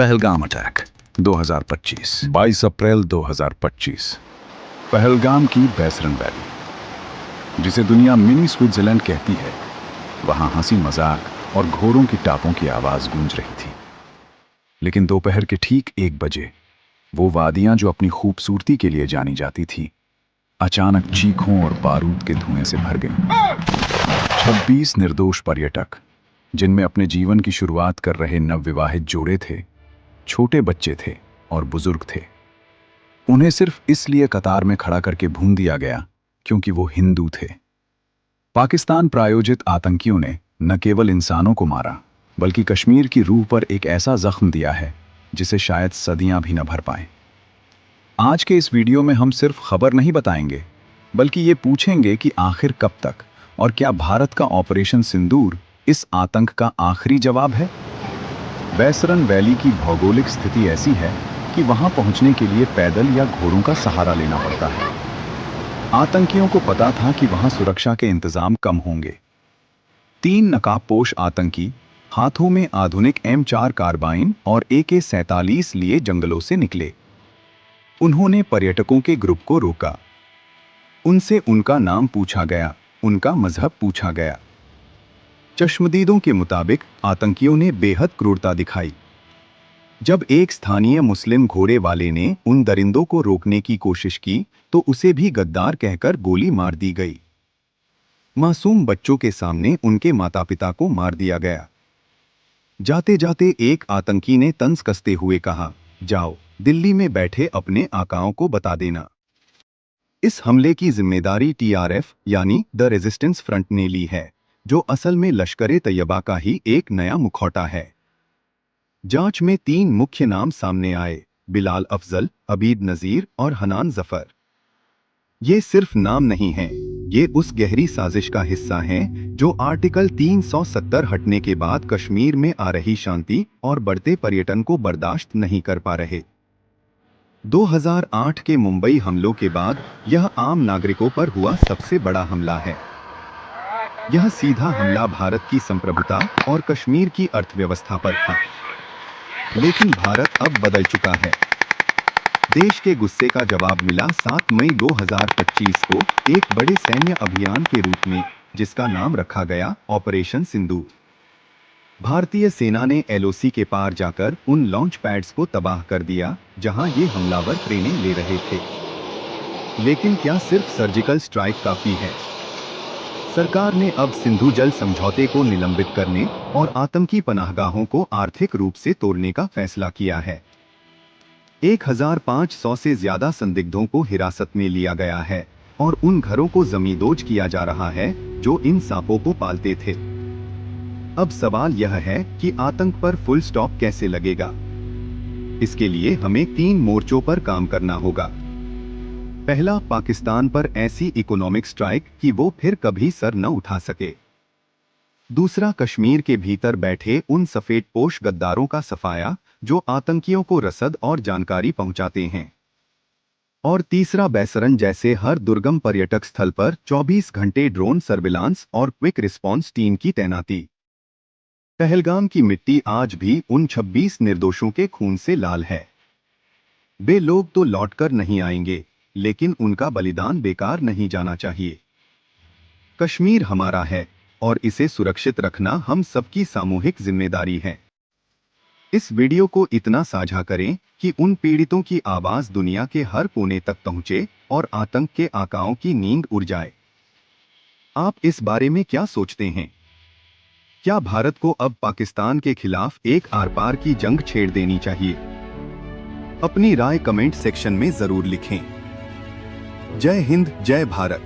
Pahalgam attack 2025 22 अप्रैल 2025 पहलगाम की Baisaran valley, जिसे दुनिया मिनी स्विट्जरलैंड कहती है, वहां हंसी मजाक और घोड़ों की टापों की आवाज गूंज रही थी। लेकिन दोपहर के ठीक 1 बजे वो वादियां जो अपनी खूबसूरती के लिए जानी जाती थी, अचानक चीखों और बारूद के धुएं से भर गईं। 26 निर्दोष पर्यटक, जिनमें अपने जीवन की शुरुआत कर रहे नवविवाहित जोड़े थे, छोटे बच्चे थे और बुजुर्ग थे, उन्हें सिर्फ इसलिए कतार में खड़ा करके भून दिया गया क्योंकि वो हिंदू थे। पाकिस्तान प्रायोजित आतंकियों ने न केवल इंसानों को मारा, बल्कि कश्मीर की रूह पर एक ऐसा जख्म दिया है जिसे शायद सदियां भी न भर पाए। आज के इस वीडियो में हम सिर्फ खबर नहीं बताएंगे, बल्कि ये पूछेंगे कि आखिर कब तक, और क्या भारत का ऑपरेशन सिंदूर इस आतंक का आखिरी जवाब है। बैसरन वैली की भौगोलिक स्थिति ऐसी है कि वहां पहुंचने के लिए पैदल या घोड़ों का सहारा लेना पड़ता है। आतंकियों को पता था कि वहां सुरक्षा के इंतजाम कम होंगे। 3 नकाबपोश आतंकी हाथों में आधुनिक M4 कार्बाइन और AK-47 लिए जंगलों से निकले। उन्होंने पर्यटकों के ग्रुप को रोका। उनसे उनका नाम पूछा गया, उनका मजहब पूछा गया। चश्मदीदों के मुताबिक आतंकियों ने बेहद क्रूरता दिखाई। जब एक स्थानीय मुस्लिम घोड़े वाले ने उन दरिंदों को रोकने की कोशिश की तो उसे भी गद्दार कहकर गोली मार दी गई। मासूम बच्चों के सामने उनके माता पिता को मार दिया गया। जाते जाते एक आतंकी ने तंज कसते हुए कहा, जाओ दिल्ली में बैठे अपने आकाओं को बता देना। इस हमले की जिम्मेदारी TRF यानी द रेजिस्टेंस फ्रंट ने ली है, जो असल में लश्कर-ए-तैयबा का ही एक नया मुखौटा है। जांच में 3 मुख्य नाम सामने आए, बिलाल अफजल, अबीद नजीर और हनान जफर। ये सिर्फ नाम नहीं हैं, ये उस गहरी साजिश का हिस्सा हैं जो आर्टिकल 370 हटने के बाद कश्मीर में आ रही शांति और बढ़ते पर्यटन को बर्दाश्त नहीं कर पा रहे। 2008 के मुंबई हमलों के बाद यह आम नागरिकों पर हुआ सबसे बड़ा हमला है। यह सीधा हमला भारत की संप्रभुता और कश्मीर की अर्थव्यवस्था पर था। लेकिन भारत अब बदल चुका है। देश के गुस्से का जवाब मिला 7 मई 2025 को एक बड़े सैन्य अभियान के रूप में, जिसका नाम रखा गया ऑपरेशन सिंदूर। भारतीय सेना ने LOC के पार जाकर उन लॉन्च पैड्स को तबाह कर दिया जहां ये हमलावर ट्रेनिंग ले रहे थे। लेकिन क्या सिर्फ सर्जिकल स्ट्राइक काफी है? सरकार ने अब सिंधु जल समझौते को निलंबित करने और आतंकी पनाहगाहों को आर्थिक रूप से तोड़ने का फैसला किया है। 1500 से ज्यादा संदिग्धों को हिरासत में लिया गया है और उन घरों को जमींदोज किया जा रहा है जो इन सांपों को पालते थे। अब सवाल यह है कि आतंक पर फुल स्टॉप कैसे लगेगा। इसके लिए हमें 3 मोर्चों पर काम करना होगा। पहला, पाकिस्तान पर ऐसी इकोनॉमिक स्ट्राइक कि वो फिर कभी सर न उठा सके। दूसरा, कश्मीर के भीतर बैठे उन सफेदपोश गद्दारों का सफाया जो आतंकियों को रसद और जानकारी पहुंचाते हैं। और तीसरा, बैसरन जैसे हर दुर्गम पर्यटक स्थल पर 24 घंटे ड्रोन सर्विलांस और क्विक रिस्पॉन्स टीम की तैनाती। पहलगाम की मिट्टी आज भी उन 26 निर्दोषों के खून से लाल है। वे लोग तो लौटकर नहीं आएंगे, लेकिन उनका बलिदान बेकार नहीं जाना चाहिए। कश्मीर हमारा है और इसे सुरक्षित रखना हम सबकी सामूहिक जिम्मेदारी है। इस वीडियो को इतना साझा करें कि उन पीड़ितों की आवाज दुनिया के हर कोने तक पहुंचे और आतंक के आकाओं की नींद उड़ जाए। आप इस बारे में क्या सोचते हैं? क्या भारत को अब पाकिस्तान के खिलाफ एक आर-पार की जंग छेड़ देनी चाहिए? अपनी राय कमेंट सेक्शन में जरूर लिखें। जय हिंद, जय भारत।